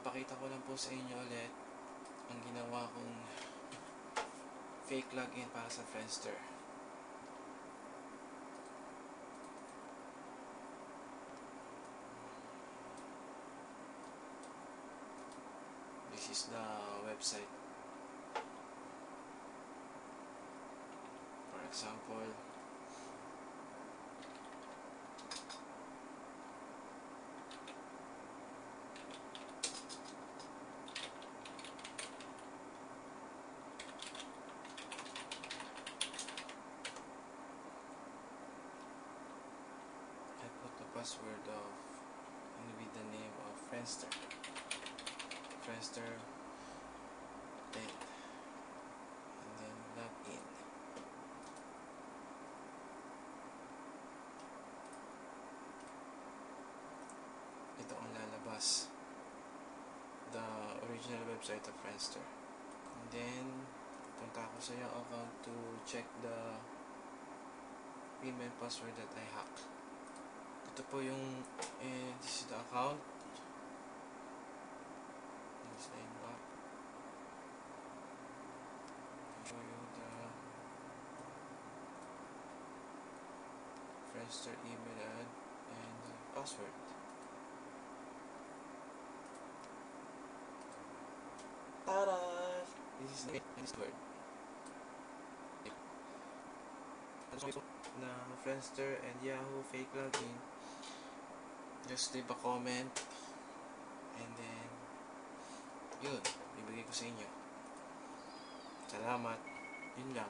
Papakita ko lang po sa inyo ulit ang ginawa kong fake login para sa Friendster. This is the website. For example, I put the password of and with the name of Friendster. Friendster date, and then log in. Ito ang lalabas, the original website of Friendster. And then punta ako sa yung account to check the email password that I hacked. Ito po yung this is the account. Sign up. Show you the Friendster email ad and password. Tada! This is the password. Na Friendster and Yahoo fake login. Just leave a comment and then yun, bibigay ko sa inyo. Salamat. Yun lang.